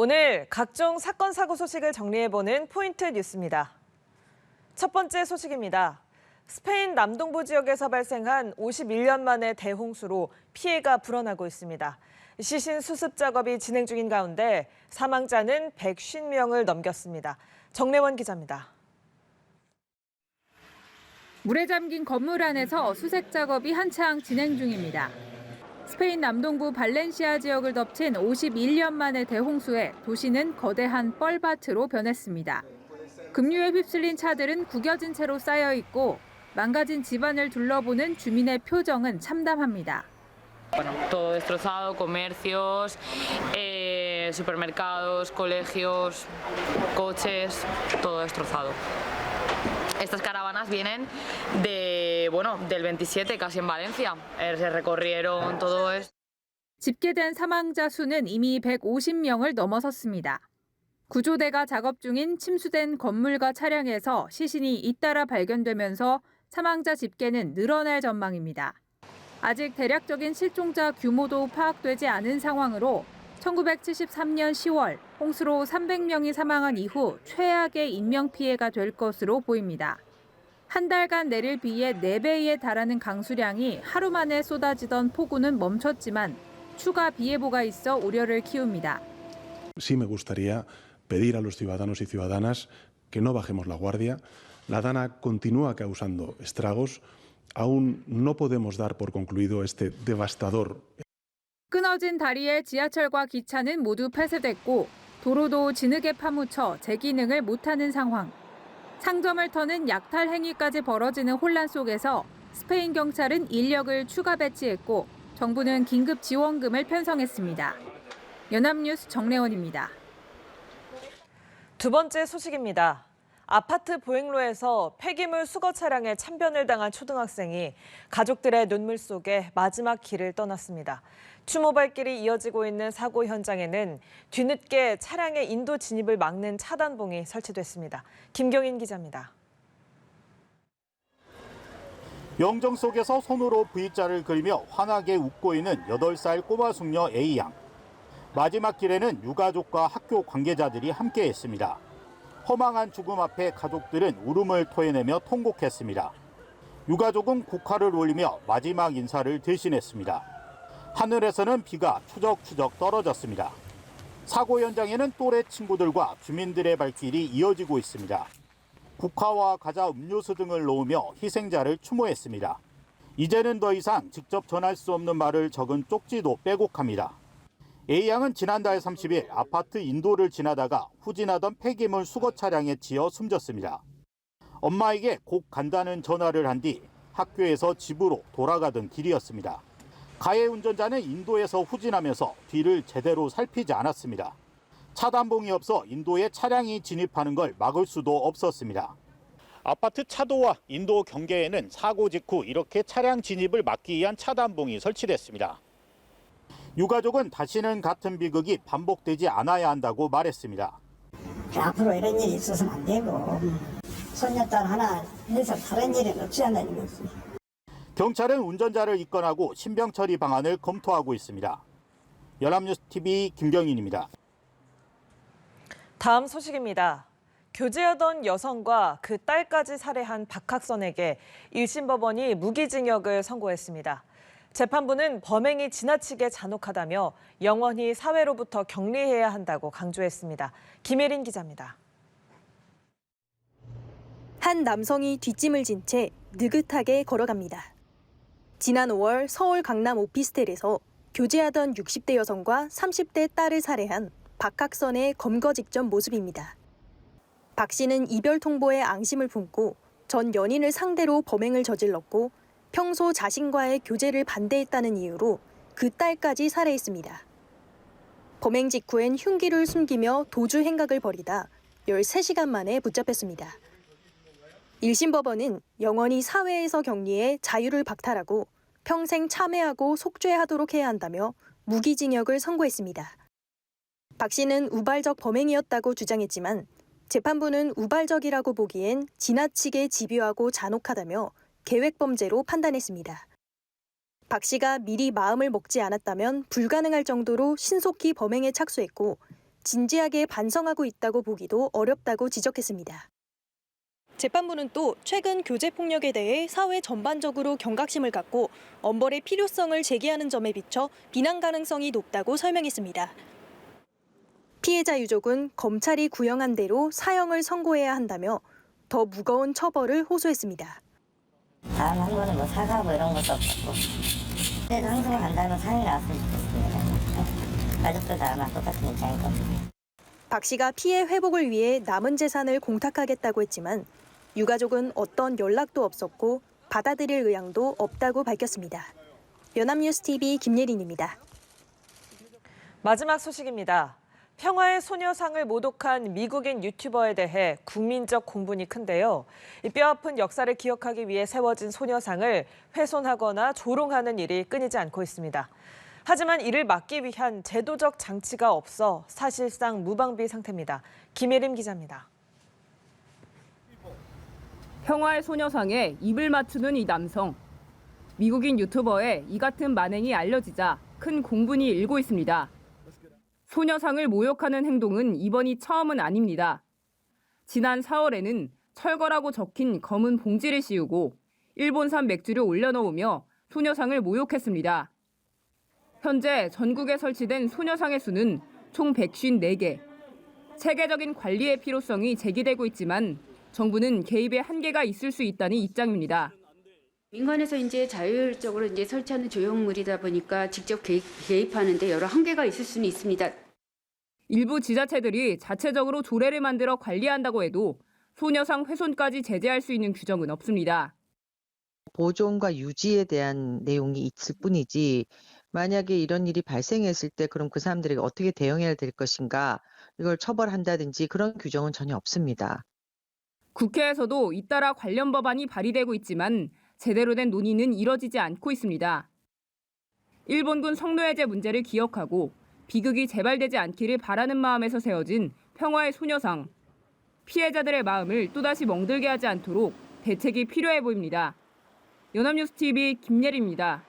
오늘 각종 사건, 사고 소식을 정리해보는 포인트 뉴스입니다. 첫 번째 소식입니다. 스페인 남동부 지역에서 발생한 51년 만의 대홍수로 피해가 불어나고 있습니다. 시신 수습 작업이 진행 중인 가운데 사망자는 150명을 넘겼습니다. 정래원 기자입니다. 물에 잠긴 건물 안에서 수색 작업이 한창 진행 중입니다. 스페인 남동부 발렌시아 지역을 덮친 51년 만의 대홍수에 도시는 거대한 뻘밭으로 변했습니다. 급류에 휩쓸린 차들은 구겨진 채로 쌓여 있고 망가진 집안을 둘러보는 주민의 표정은 참담합니다. Todo destrozado, comercios, supermercados, colegios, coches, todo destrozado. Estas caravanas vienen del 27, casi en Valencia. Se recorrieron todo esto. 집계된 사망자 수는 이미 150명을 넘어섰습니다. 구조대가 작업 중인 침수된 건물과 차량에서 시신이 잇따라 발견되면서 사망자 집계는 늘어날 전망입니다. 아직 대략적인 실종자 규모도 파악되지 않은 상황으로 1973년 10월 홍수로 300명이 사망한 이후 최악의 인명피해가 될 것으로 보입니다. 한 달간 내릴 비의 4배에 달하는 강수량이 하루 만에 쏟아지던 폭우는 멈췄지만 추가 비 예보가 있어 우려를 키웁니다. Sí me gustaría pedir a los ciudadanos y ciudadanas que no bajemos la guardia. La Dana continúa causando estragos. Aún no podemos dar por concluido este devastador. 끊어진 다리에 지하철과 기차는 모두 폐쇄됐고 도로도 진흙에 파묻혀 재기능을 못하는 상황. 상점을 터는 약탈 행위까지 벌어지는 혼란 속에서 스페인 경찰은 인력을 추가 배치했고 정부는 긴급 지원금을 편성했습니다. 연합뉴스 정래원입니다. 두 번째 소식입니다. 아파트 보행로에서 폐기물 수거 차량에 참변을 당한 초등학생이 가족들의 눈물 속에 마지막 길을 떠났습니다. 추모발길이 이어지고 있는 사고 현장에는 뒤늦게 차량의 인도 진입을 막는 차단봉이 설치됐습니다. 김경인 기자입니다. 영정 속에서 손으로 V자를 그리며 환하게 웃고 있는 8살 꼬마 숙녀 A양. 마지막 길에는 유가족과 학교 관계자들이 함께했습니다. 허망한 죽음 앞에 가족들은 울음을 토해내며 통곡했습니다. 유가족은 국화를 올리며 마지막 인사를 대신했습니다. 하늘에서는 비가 추적추적 떨어졌습니다. 사고 현장에는 또래 친구들과 주민들의 발길이 이어지고 있습니다. 국화와 과자, 음료수 등을 놓으며 희생자를 추모했습니다. 이제는 더 이상 직접 전할 수 없는 말을 적은 쪽지도 빼곡합니다. A양은 지난달 30일 아파트 인도를 지나다가 후진하던 폐기물 수거 차량에 치여 숨졌습니다. 엄마에게 곧 간다는 전화를 한 뒤 학교에서 집으로 돌아가던 길이었습니다. 가해 운전자는 인도에서 후진하면서 뒤를 제대로 살피지 않았습니다. 차단봉이 없어 인도에 차량이 진입하는 걸 막을 수도 없었습니다. 아파트 차도와 인도 경계에는 사고 직후 이렇게 차량 진입을 막기 위한 차단봉이 설치됐습니다. 유가족은 다시는 같은 비극이 반복되지 않아야 한다고 말했습니다. 앞으로 이런 일이 있어서는 안 되고 손녀딸 하나 해서 다른 일이 없지 않는 거지. 경찰은 운전자를 입건하고 신병 처리 방안을 검토하고 있습니다. 연합뉴스 TV 김경인입니다. 다음 소식입니다. 교제하던 여성과 그 딸까지 살해한 박학선에게 1심 법원이 무기징역을 선고했습니다. 재판부는 범행이 지나치게 잔혹하다며 영원히 사회로부터 격리해야 한다고 강조했습니다. 김혜린 기자입니다. 한 남성이 뒷짐을 진 채 느긋하게 걸어갑니다. 지난 5월 서울 강남 오피스텔에서 교제하던 60대 여성과 30대 딸을 살해한 박학선의 검거 직전 모습입니다. 박 씨는 이별 통보에 앙심을 품고 전 연인을 상대로 범행을 저질렀고 평소 자신과의 교제를 반대했다는 이유로 그 딸까지 살해했습니다. 범행 직후엔 흉기를 숨기며 도주 행각을 벌이다 13시간 만에 붙잡혔습니다. 1심 법원은 영원히 사회에서 격리해 자유를 박탈하고 평생 참회하고 속죄하도록 해야 한다며 무기징역을 선고했습니다. 박 씨는 우발적 범행이었다고 주장했지만 재판부는 우발적이라고 보기엔 지나치게 집요하고 잔혹하다며 계획범죄로 판단했습니다. 박 씨가 미리 마음을 먹지 않았다면 불가능할 정도로 신속히 범행에 착수했고 진지하게 반성하고 있다고 보기도 어렵다고 지적했습니다. 재판부는 또 최근 교제 폭력에 대해 사회 전반적으로 경각심을 갖고 엄벌의 필요성을 제기하는 점에 비춰 비난 가능성이 높다고 설명했습니다. 피해자 유족은 검찰이 구형한 대로 사형을 선고해야 한다며 더 무거운 처벌을 호소했습니다. 다음 한 번은 뭐 사과 뭐 이런 것도 없었고 그래도 항상 간다면 사형이 나왔으면 좋겠습니다. 가족들 다 아마 똑같은 입장일 겁니다. 박 씨가 피해 회복을 위해 남은 재산을 공탁하겠다고 했지만 유가족은 어떤 연락도 없었고 받아들일 의향도 없다고 밝혔습니다. 연합뉴스TV 김예린입니다. 마지막 소식입니다. 평화의 소녀상을 모독한 미국인 유튜버에 대해 국민적 공분이 큰데요. 이 뼈아픈 역사를 기억하기 위해 세워진 소녀상을 훼손하거나 조롱하는 일이 끊이지 않고 있습니다. 하지만 이를 막기 위한 제도적 장치가 없어 사실상 무방비 상태입니다. 김예림 기자입니다. 평화의 소녀상에 입을 맞추는 이 남성. 미국인 유튜버의 이 같은 만행이 알려지자 큰 공분이 일고 있습니다. 소녀상을 모욕하는 행동은 이번이 처음은 아닙니다. 지난 4월에는 철거라고 적힌 검은 봉지를 씌우고 일본산 맥주를 올려놓으며 소녀상을 모욕했습니다. 현재 전국에 설치된 소녀상의 수는 총 154개. 체계적인 관리의 필요성이 제기되고 있지만 정부는 개입의 한계가 있을 수 있다는 입장입니다. 민간에서 이제 자율적으로 이제 설치하는 조형물이다 보니까 직접 개입하는데 여러 한계가 있을 수는 있습니다. 일부 지자체들이 자체적으로 조례를 만들어 관리한다고 해도 소녀상 훼손까지 제재할 수 있는 규정은 없습니다. 보존과 유지에 대한 내용이 있을 뿐이지 만약에 이런 일이 발생했을 때 그럼 그 사람들에게 어떻게 대응해야 될 것인가 이걸 처벌한다든지 그런 규정은 전혀 없습니다. 국회에서도 잇따라 관련 법안이 발의되고 있지만 제대로 된 논의는 이뤄지지 않고 있습니다. 일본군 성노예제 문제를 기억하고 비극이 재발되지 않기를 바라는 마음에서 세워진 평화의 소녀상. 피해자들의 마음을 또다시 멍들게 하지 않도록 대책이 필요해 보입니다. 연합뉴스TV 김예리입니다.